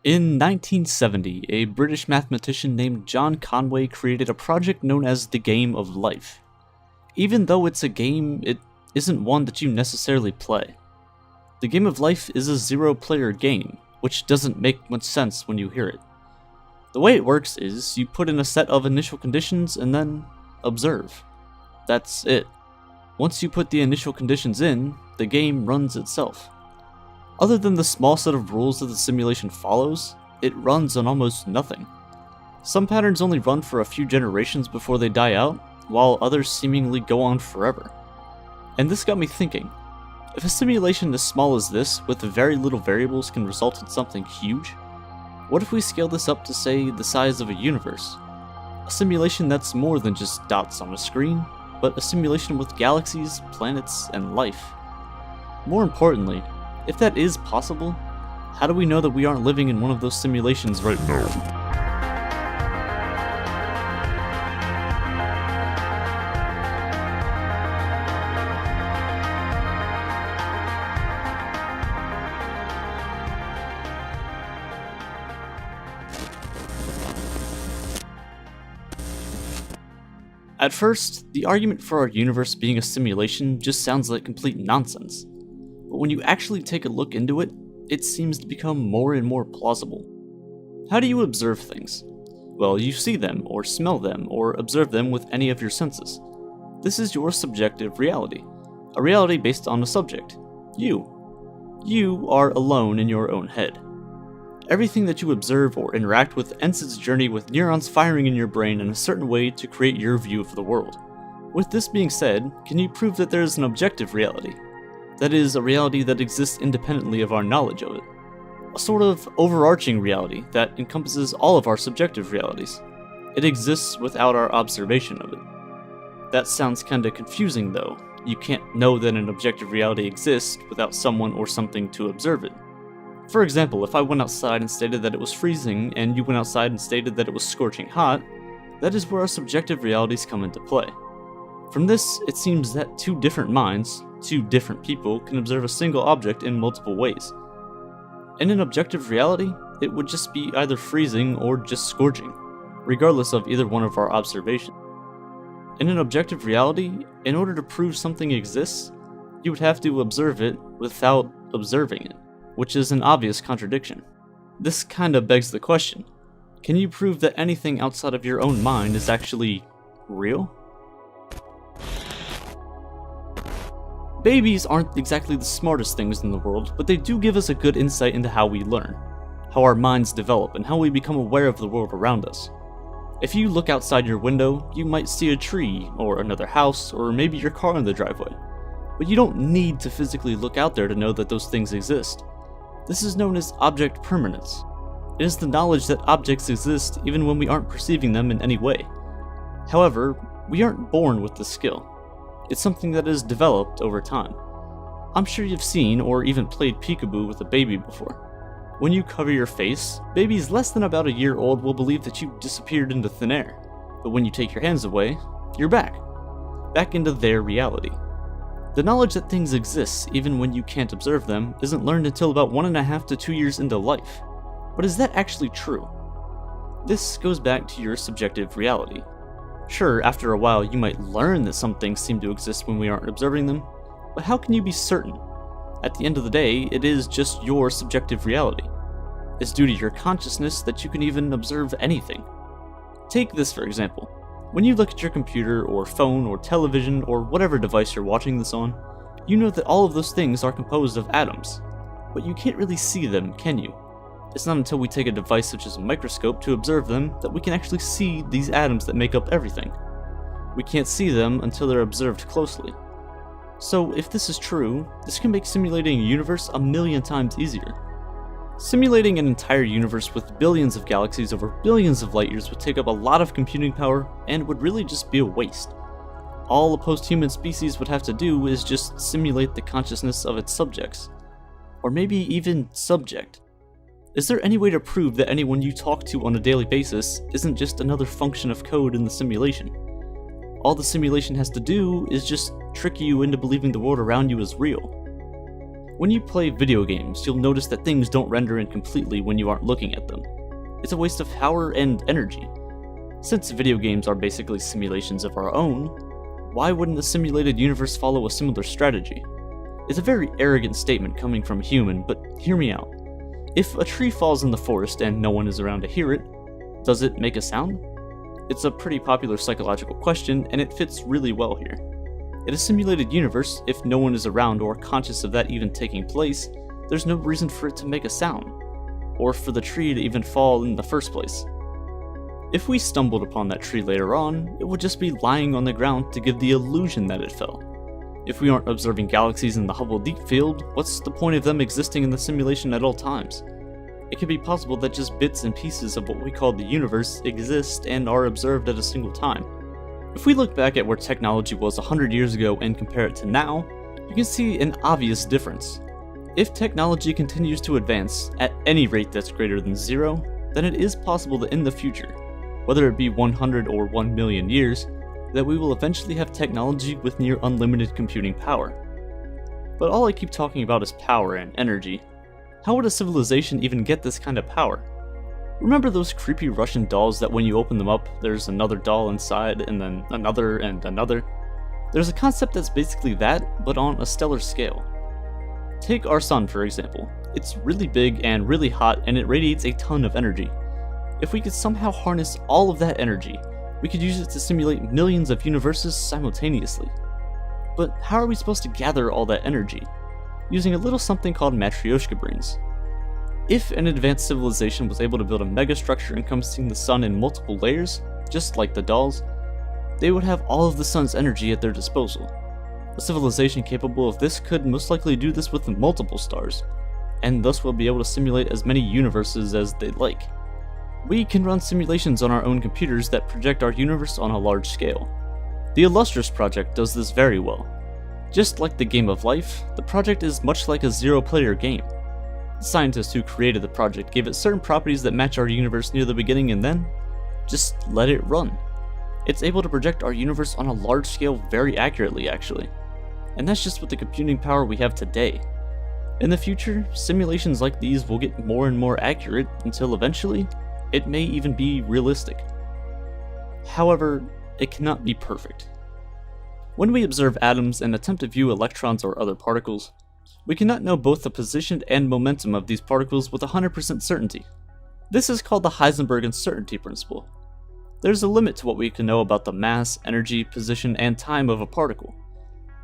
In 1970, a British mathematician named John Conway created a project known as the Game of Life. Even though it's a game, it isn't one that you necessarily play. The Game of Life is a zero-player game, which doesn't make much sense when you hear it. The way it works is, you put in a set of initial conditions and then observe. That's it. Once you put the initial conditions in, the game runs itself. Other than the small set of rules that the simulation follows, it runs on almost nothing. Some patterns only run for a few generations before they die out, while others seemingly go on forever. And this got me thinking, if a simulation as small as this, with very little variables, can result in something huge, what if we scale this up to, say, the size of a universe? A simulation that's more than just dots on a screen, but a simulation with galaxies, planets, and life. More importantly, if that is possible, how do we know that we aren't living in one of those simulations right now? At first, the argument for our universe being a simulation just sounds like complete nonsense. But when you actually take a look into it, it seems to become more and more plausible. How do you observe things? Well, you see them, or smell them, or observe them with any of your senses. This is your subjective reality, a reality based on a subject, you. You are alone in your own head. Everything that you observe or interact with ends its journey with neurons firing in your brain in a certain way to create your view of the world. With this being said, can you prove that there is an objective reality? That is, a reality that exists independently of our knowledge of it. A sort of overarching reality that encompasses all of our subjective realities. It exists without our observation of it. That sounds kinda confusing though. You can't know that an objective reality exists without someone or something to observe it. For example, if I went outside and stated that it was freezing, and you went outside and stated that it was scorching hot, that is where our subjective realities come into play. From this, it seems that two different minds, two different people, can observe a single object in multiple ways. In an objective reality, it would just be either freezing or just scorching, regardless of either one of our observations. In an objective reality, in order to prove something exists, you would have to observe it without observing it, which is an obvious contradiction. This kinda begs the question, can you prove that anything outside of your own mind is actually real? Babies aren't exactly the smartest things in the world, but they do give us a good insight into how we learn, how our minds develop, and how we become aware of the world around us. If you look outside your window, you might see a tree, or another house, or maybe your car in the driveway. But you don't need to physically look out there to know that those things exist. This is known as object permanence. It is the knowledge that objects exist even when we aren't perceiving them in any way. However, we aren't born with this skill. It's something that is developed over time. I'm sure you've seen or even played peekaboo with a baby before. When you cover your face, babies less than about a year old will believe that you disappeared into thin air. But when you take your hands away, you're back into their reality. The knowledge that things exist even when you can't observe them isn't learned until about 1.5 to 2 years into life. But is that actually true? This goes back to your subjective reality. Sure, after a while you might learn that some things seem to exist when we aren't observing them, but how can you be certain? At the end of the day, it is just your subjective reality. It's due to your consciousness that you can even observe anything. Take this for example. When you look at your computer or phone or television or whatever device you're watching this on, you know that all of those things are composed of atoms. But you can't really see them, can you? It's not until we take a device such as a microscope to observe them that we can actually see these atoms that make up everything. We can't see them until they're observed closely. So if this is true, this can make simulating a universe a million times easier. Simulating an entire universe with billions of galaxies over billions of light years would take up a lot of computing power and would really just be a waste. All a post-human species would have to do is just simulate the consciousness of its subjects. Or maybe even subject. Is there any way to prove that anyone you talk to on a daily basis isn't just another function of code in the simulation? All the simulation has to do is just trick you into believing the world around you is real. When you play video games, you'll notice that things don't render in completely when you aren't looking at them. It's a waste of power and energy. Since video games are basically simulations of our own, why wouldn't a simulated universe follow a similar strategy? It's a very arrogant statement coming from a human, but hear me out. If a tree falls in the forest and no one is around to hear it, does it make a sound? It's a pretty popular psychological question, and it fits really well here. In a simulated universe, if no one is around or conscious of that even taking place, there's no reason for it to make a sound, or for the tree to even fall in the first place. If we stumbled upon that tree later on, it would just be lying on the ground to give the illusion that it fell. If we aren't observing galaxies in the Hubble Deep Field, what's the point of them existing in the simulation at all times? It could be possible that just bits and pieces of what we call the universe exist and are observed at a single time. If we look back at where technology was 100 years ago and compare it to now, you can see an obvious difference. If technology continues to advance at any rate that's greater than 0, then it is possible that in the future, whether it be 100 or 1 million years, that we will eventually have technology with near unlimited computing power. But all I keep talking about is power and energy. How would a civilization even get this kind of power? Remember those creepy Russian dolls that when you open them up, there's another doll inside, and then another and another? There's a concept that's basically that, but on a stellar scale. Take our sun, for example. It's really big and really hot, and it radiates a ton of energy. If we could somehow harness all of that energy, we could use it to simulate millions of universes simultaneously. But how are we supposed to gather all that energy? Using a little something called Matryoshka brains. If an advanced civilization was able to build a megastructure encompassing the sun in multiple layers, just like the dolls, they would have all of the sun's energy at their disposal. A civilization capable of this could most likely do this with multiple stars, and thus will be able to simulate as many universes as they'd like. We can run simulations on our own computers that project our universe on a large scale. The Illustris project does this very well. Just like the Game of Life, the project is much like a zero-player game. The scientists who created the project gave it certain properties that match our universe near the beginning and then just let it run. It's able to project our universe on a large scale very accurately, actually. And that's just with the computing power we have today. In the future, simulations like these will get more and more accurate until eventually, it may even be realistic. However, it cannot be perfect. When we observe atoms and attempt to view electrons or other particles, we cannot know both the position and momentum of these particles with 100% certainty. This is called the Heisenberg uncertainty principle. There's a limit to what we can know about the mass, energy, position, and time of a particle,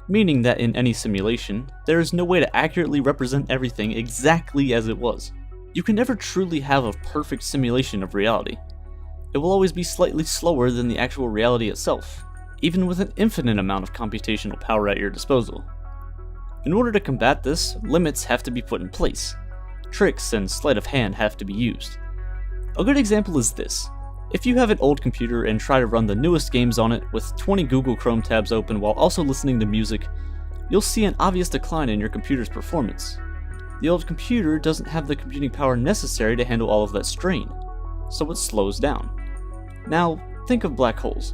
meaning that in any simulation, there is no way to accurately represent everything exactly as it was. You can never truly have a perfect simulation of reality. It will always be slightly slower than the actual reality itself, even with an infinite amount of computational power at your disposal. In order to combat this, limits have to be put in place. Tricks and sleight of hand have to be used. A good example is this. If you have an old computer and try to run the newest games on it with 20 Google Chrome tabs open while also listening to music, you'll see an obvious decline in your computer's performance. The old computer doesn't have the computing power necessary to handle all of that strain, so it slows down. Now, think of black holes.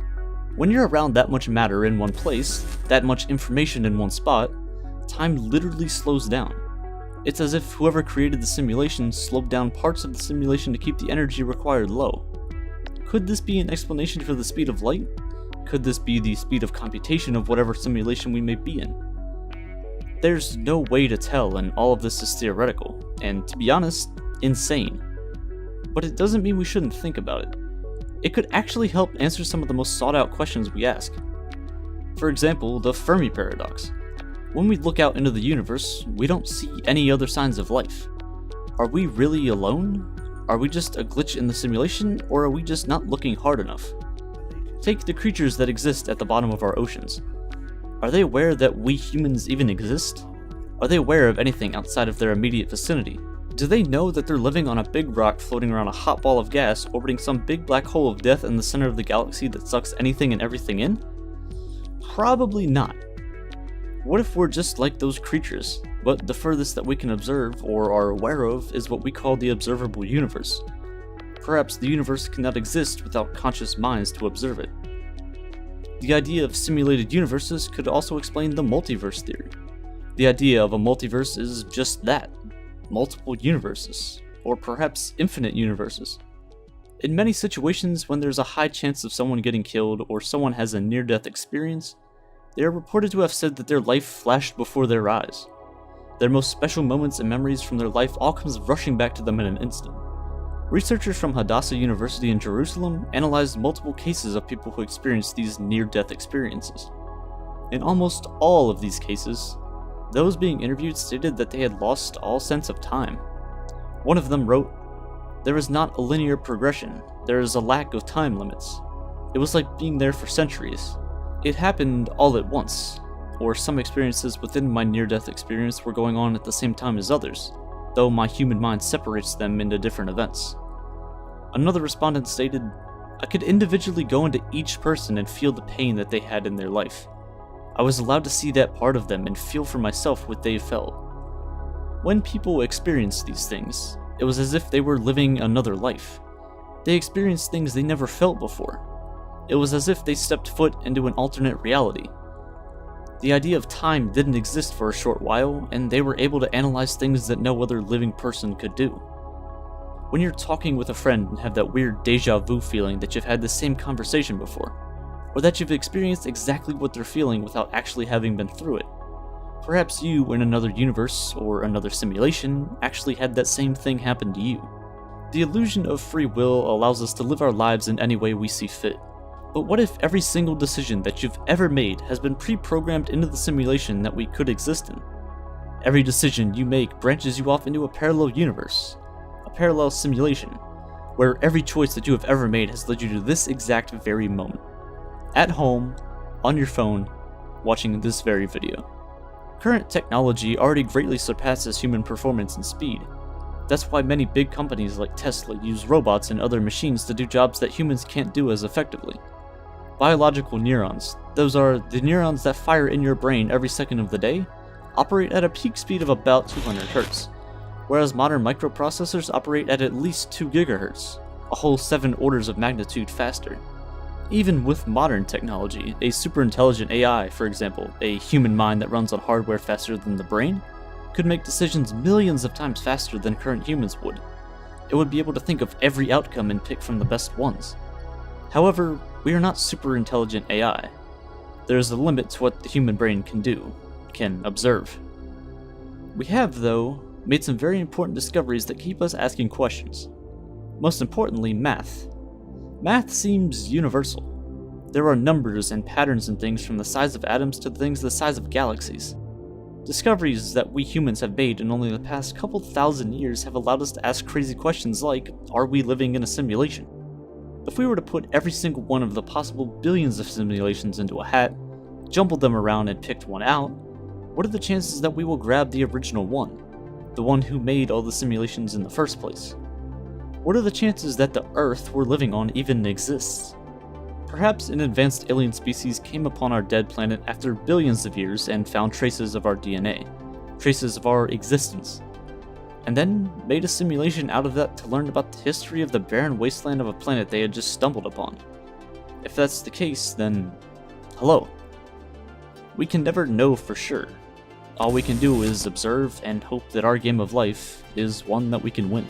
When you're around that much matter in one place, that much information in one spot, time literally slows down. It's as if whoever created the simulation slowed down parts of the simulation to keep the energy required low. Could this be an explanation for the speed of light? Could this be the speed of computation of whatever simulation we may be in? There's no way to tell, and all of this is theoretical, and to be honest, insane. But it doesn't mean we shouldn't think about it. It could actually help answer some of the most sought out questions we ask. For example, the Fermi paradox. When we look out into the universe, we don't see any other signs of life. Are we really alone? Are we just a glitch in the simulation, or are we just not looking hard enough? Take the creatures that exist at the bottom of our oceans. Are they aware that we humans even exist? Are they aware of anything outside of their immediate vicinity? Do they know that they're living on a big rock floating around a hot ball of gas orbiting some big black hole of death in the center of the galaxy that sucks anything and everything in? Probably not. What if we're just like those creatures, but the furthest that we can observe or are aware of is what we call the observable universe? Perhaps the universe cannot exist without conscious minds to observe it. The idea of simulated universes could also explain the multiverse theory. The idea of a multiverse is just that, multiple universes, or perhaps infinite universes. In many situations, when there's a high chance of someone getting killed or someone has a near-death experience, they are reported to have said that their life flashed before their eyes. Their most special moments and memories from their life all comes rushing back to them in an instant. Researchers from Hadassah University in Jerusalem analyzed multiple cases of people who experienced these near-death experiences. In almost all of these cases, those being interviewed stated that they had lost all sense of time. One of them wrote, "There is not a linear progression, there is a lack of time limits. It was like being there for centuries. It happened all at once, or some experiences within my near-death experience were going on at the same time as others, though my human mind separates them into different events." Another respondent stated, "I could individually go into each person and feel the pain that they had in their life. I was allowed to see that part of them and feel for myself what they felt. When people experienced these things, it was as if they were living another life. They experienced things they never felt before. It was as if they stepped foot into an alternate reality. The idea of time didn't exist for a short while, and they were able to analyze things that no other living person could do. When you're talking with a friend and have that weird deja vu feeling that you've had the same conversation before, or that you've experienced exactly what they're feeling without actually having been through it. Perhaps you, in another universe or another simulation, actually had that same thing happen to you. The illusion of free will allows us to live our lives in any way we see fit. But what if every single decision that you've ever made has been pre-programmed into the simulation that we could exist in? Every decision you make branches you off into a parallel universe, a parallel simulation, where every choice that you have ever made has led you to this exact very moment. At home, on your phone, watching this very video. Current technology already greatly surpasses human performance and speed. That's why many big companies like Tesla use robots and other machines to do jobs that humans can't do as effectively. Biological neurons, those are the neurons that fire in your brain every second of the day, operate at a peak speed of about 200 Hz, whereas modern microprocessors operate at least 2 GHz, a whole 7 orders of magnitude faster. Even with modern technology, a super intelligent AI, for example, a human mind that runs on hardware faster than the brain, could make decisions millions of times faster than current humans would. It would be able to think of every outcome and pick from the best ones. However, we are not super intelligent AI. There is a limit to what the human brain can do, can observe. We have, though, made some very important discoveries that keep us asking questions. Most importantly, math. Math seems universal. There are numbers and patterns in things from the size of atoms to things the size of galaxies. Discoveries that we humans have made in only the past couple thousand years have allowed us to ask crazy questions like, are we living in a simulation? If we were to put every single one of the possible billions of simulations into a hat, jumbled them around and picked one out, what are the chances that we will grab the original one? The one who made all the simulations in the first place? What are the chances that the Earth we're living on even exists? Perhaps an advanced alien species came upon our dead planet after billions of years and found traces of our DNA, traces of our existence, and then made a simulation out of that to learn about the history of the barren wasteland of a planet they had just stumbled upon. If that's the case, then hello. We can never know for sure. All we can do is observe and hope that our game of life is one that we can win.